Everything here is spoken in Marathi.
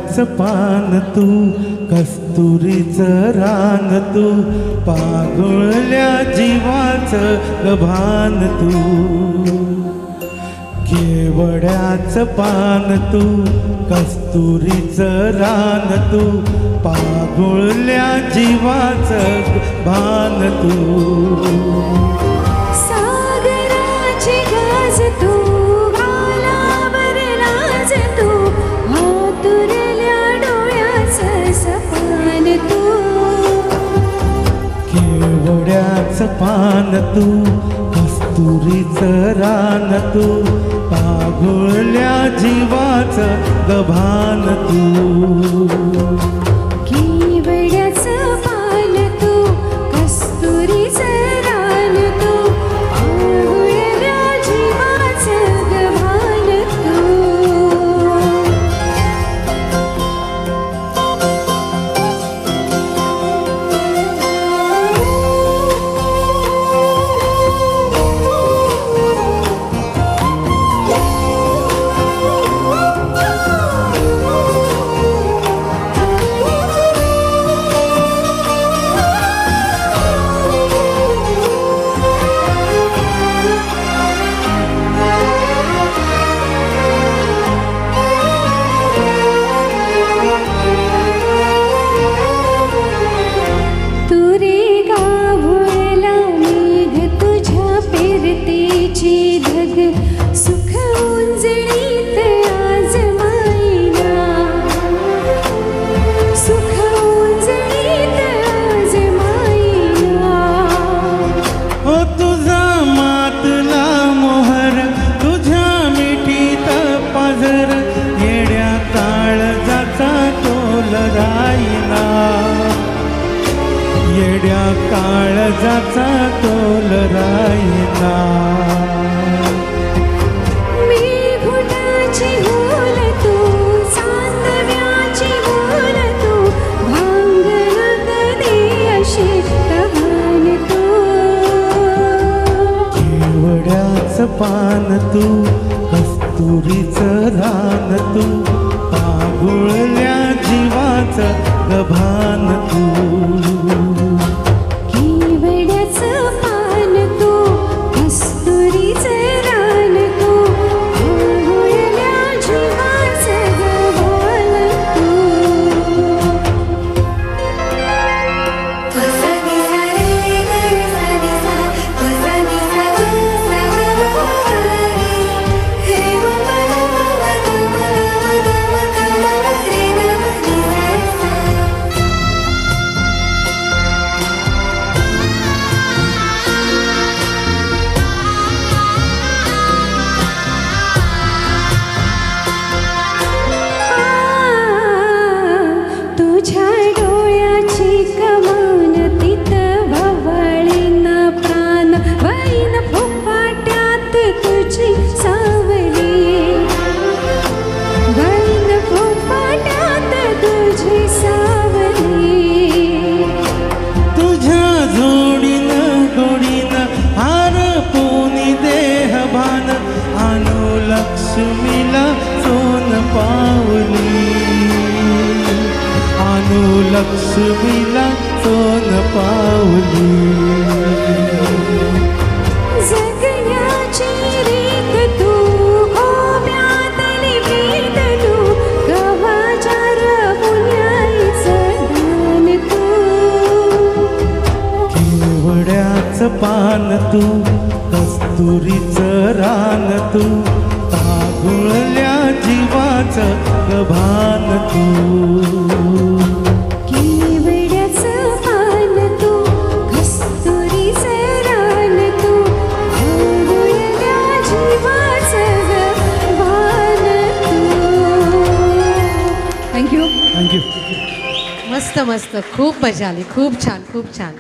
केवड्याचं पान तू, कस्तुरीचं रान तू, पागुळल्या जीवाचं गभान तू. केवड्याचं पान तू, कस्तुरीचं रान तू, पागुळल्या जीवाचं भान तू. सागराची गाज तू, गालावर लाज तू, आतुरल्या डोळ्याचं सपान तू. केवड्याचं पान तू, कस्तुरीचं रान तू, पागुळल्या जीवाचं गभान तू. केवड्याचं पान तू, कस्तुरीचं रान तू, पागुळल्या जीवाचं गभान तू. सुख उंजळीत आज माईना, सुख उंजळीत आज माईना. ओ तुझा मातला मोहर, तुझ्या मिठीत पाझर, येड्या काळजाचा तोल राईना, येड्या काळजाचा तोल राईना. केवड्याचं पान तू, कस्तुरीचं रान तू, पागुळल्या जीवाचं गभान तू. केवड्याचं पान तू, कस्तुरीचं रान तू, पागुळल्या जीवाचं गभान तू. तुझ्या डोळ्याची कमान तिथं भवळीना प्राण, वैन फुफाट्यात तुझी सावली, वैन फुफाट्यात तुझी सावली. तुझ्या जोडीनं गोडीनं हार पोनी देहभान, आणू लक्ष्मीला सोन पावली, आणू लक्ष्मीला सोन पावली. जगण्याची रीत तू, गोव्यातली प्रीत तू, गव्हाच्या रमुल्याचं दान तू. केवड्याचं पान तू, कस्तुरीचं रान तू, पागुळल्या जीवाचं गभान तू. केवड्याचं पान तू, कस्तुरीचं रान तू, पागुळल्या जीवाचं गभान तू. थँक्यू. थँक्यू. मस्त मस्त, खूप मजा आली, खूप छान, खूप छान.